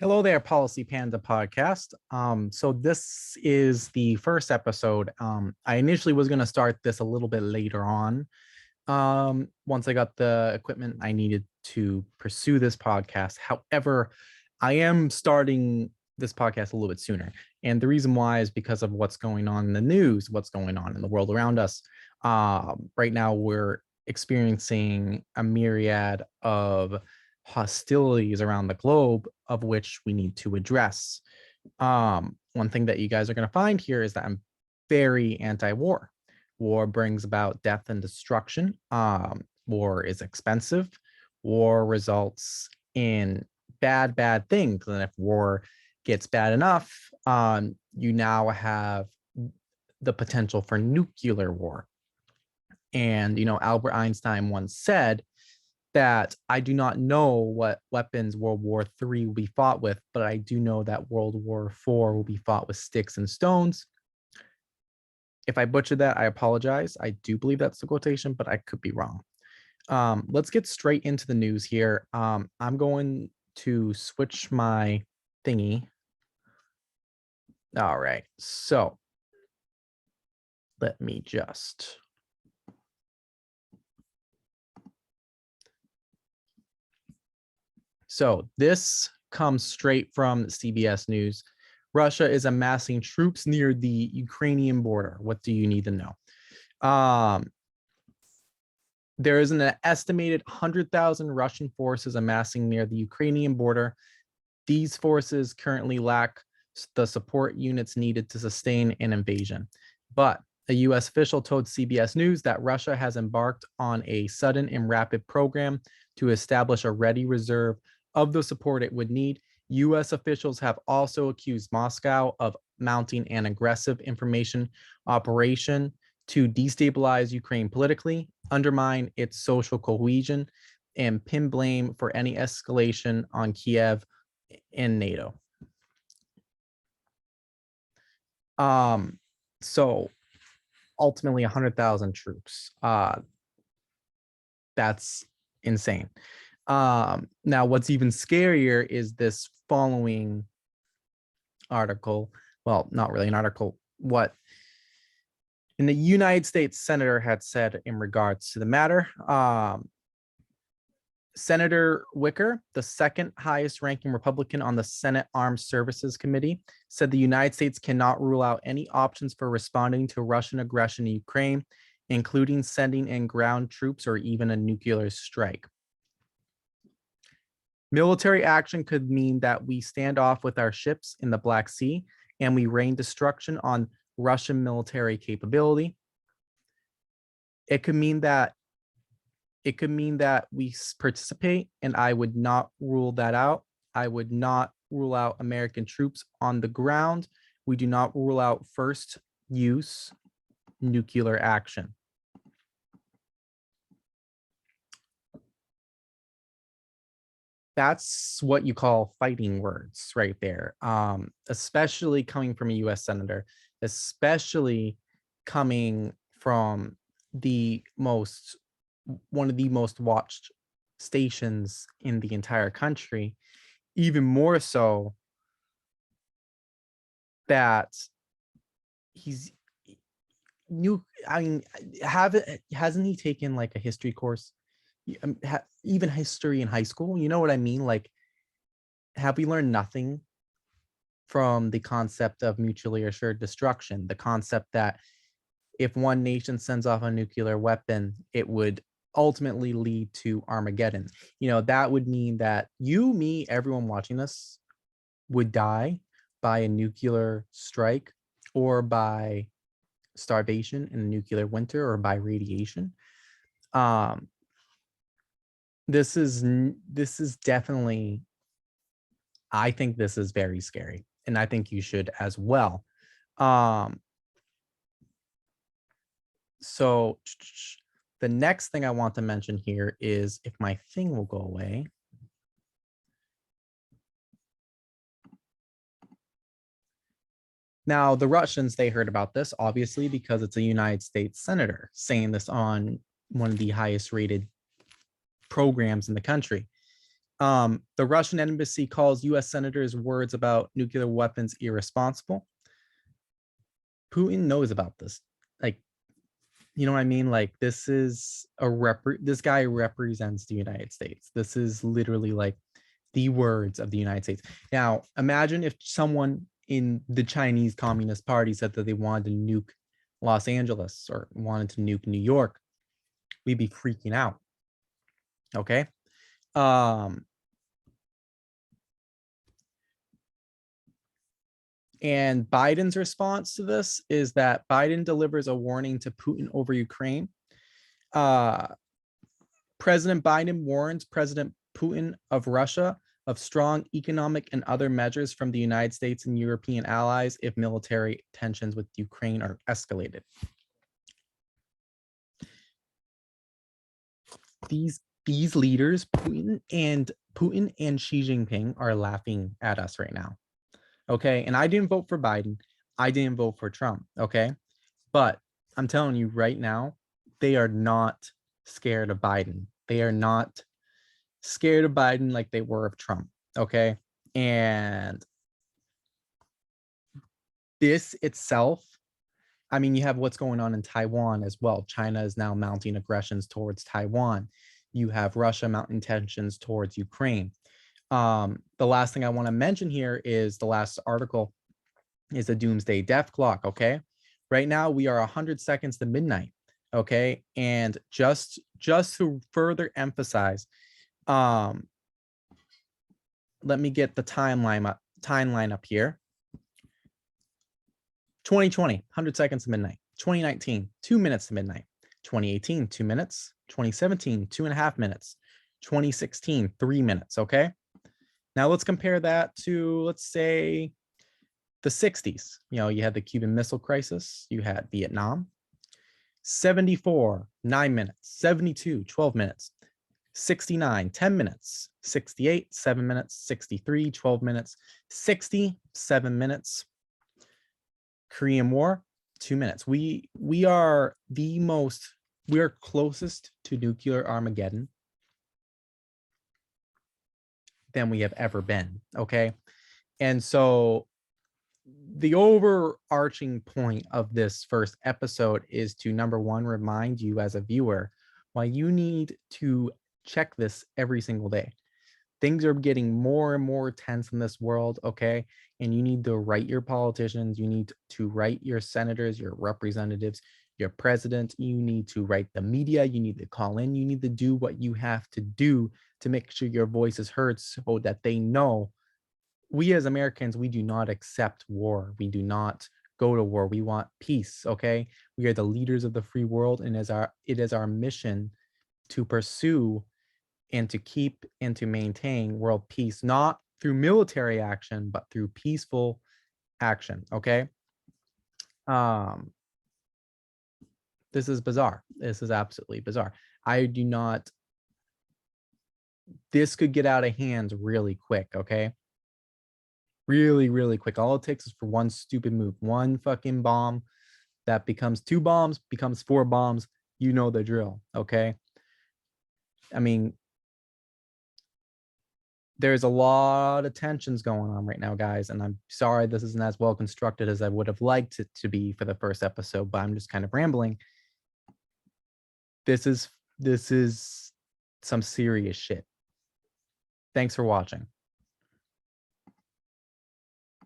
Hello there, Policy Panda podcast. So this is the first episode. I initially was going to start this a little bit later on. Once I got the equipment I needed to pursue this podcast. However, I am starting this podcast a little bit sooner. And the reason why is because of what's going on in the news, what's going on in the world around us. Right now, we're experiencing a myriad of hostilities around the globe of which we need to address. One thing that you guys are going to find here is that I'm very anti-war. War brings about death and destruction. War is expensive. War results in bad things. And if war gets bad enough, you now have the potential for nuclear war. And, Albert Einstein once said that I do not know what weapons World War III will be fought with, but I do know that World War IV will be fought with sticks and stones. If I butchered that, I apologize. I do believe that's the quotation, but I could be wrong. Let's get straight into the news here. I'm going to switch my thingy. All right, so let me just... So this comes straight from CBS News. Russia is amassing troops near the Ukrainian border. What do you need to know? There is an estimated 100,000 Russian forces amassing near the Ukrainian border. These forces currently lack the support units needed to sustain an invasion. But a U.S. official told CBS News that Russia has embarked on a sudden and rapid program to establish a ready reserve of the support it would need. U.S. officials have also accused Moscow of mounting an aggressive information operation to destabilize Ukraine politically, undermine its social cohesion, and pin blame for any escalation on Kiev and NATO. So ultimately 100,000 troops. That's insane. Now, what's even scarier is this following article. Well, not really an article. What in the United States Senator had said in regards to the matter. Senator Wicker, the second highest ranking Republican on the Senate Armed Services Committee, said the United States cannot rule out any options for responding to Russian aggression in Ukraine, including sending in ground troops or even a nuclear strike. Military action could mean that we stand off with our ships in the Black Sea and we rain destruction on Russian military capability. It could mean that we participate, and I would not rule that out. I would not rule out American troops on the ground. We do not rule out first use nuclear action. That's what you call fighting words right there, especially coming from a U.S. senator, especially coming from one of the most watched stations in the entire country, even more so that he's new. I mean, hasn't he taken like a history course? Even history in high school, you know what I mean? Like, have we learned nothing from the concept of mutually assured destruction? The concept that if one nation sends off a nuclear weapon, it would ultimately lead to Armageddon. That would mean that you, me, everyone watching this would die by a nuclear strike or by starvation in a nuclear winter or by radiation. This is definitely, I think this is very scary, and I think you should as well. So the next thing I want to mention here is, if my thing will go away. Now, the Russians, they heard about this, obviously, because it's a United States senator saying this on one of the highest rated programs in the country. The Russian embassy calls US senators' words about nuclear weapons irresponsible. Putin knows about this. Like, you know what I mean? Like, this is this guy represents the United States. This is literally like the words of the United States. Now, imagine if someone in the Chinese Communist Party said that they wanted to nuke Los Angeles or wanted to nuke New York. We'd be freaking out. Okay. And Biden's response to this is that Biden delivers a warning to Putin over Ukraine. President Biden warns President Putin of Russia of strong economic and other measures from the United States and European allies if military tensions with Ukraine are escalated. These leaders, Putin and Xi Jinping, are laughing at us right now. Okay. And I didn't vote for Biden. I didn't vote for Trump. Okay. But I'm telling you right now, they are not scared of Biden. They are not scared of Biden like they were of Trump. Okay. And this itself, I mean, you have what's going on in Taiwan as well. China is now mounting aggressions towards Taiwan. You have Russia mounting tensions towards Ukraine. The last thing I want to mention here is the last article is the doomsday death clock. Okay. Right now we are 100 seconds to midnight. Okay. And just to further emphasize, let me get the timeline up here. 2020, 100 seconds to midnight. 2019, 2 minutes to midnight. 2018, 2 minutes. 2017, 2.5 minutes. 2016, 3 minutes. Okay. Now let's compare that to, let's say, the 60s. You know, you had the Cuban Missile Crisis, you had Vietnam. 74, 9 minutes. 72, 12 minutes. 69, 10 minutes. 68, 7 minutes. 63, 12 minutes. 60, 7 minutes. Korean War, 2 minutes. We are closest to nuclear Armageddon than we have ever been. Okay. And so the overarching point of this first episode is to, number one, remind you as a viewer why you need to check this every single day. Things are getting more and more tense in this world, okay? And you need to write your politicians, you need to write your senators, your representatives, your president, you need to write the media, you need to call in, you need to do what you have to do to make sure your voice is heard so that they know we as Americans, we do not accept war. We do not go to war. We want peace, okay? We are the leaders of the free world, and it is our mission to pursue and to keep and to maintain world peace, not through military action, but through peaceful action, okay? This is bizarre. This is absolutely bizarre. This could get out of hand really quick, okay? Really, really quick. All it takes is for one stupid move, one fucking bomb that becomes 2 bombs, becomes 4 bombs. You know the drill, okay? I mean, there's a lot of tensions going on right now, guys, and I'm sorry this isn't as well constructed as I would have liked it to be for the first episode, but I'm just kind of rambling. This is some serious shit. Thanks for watching.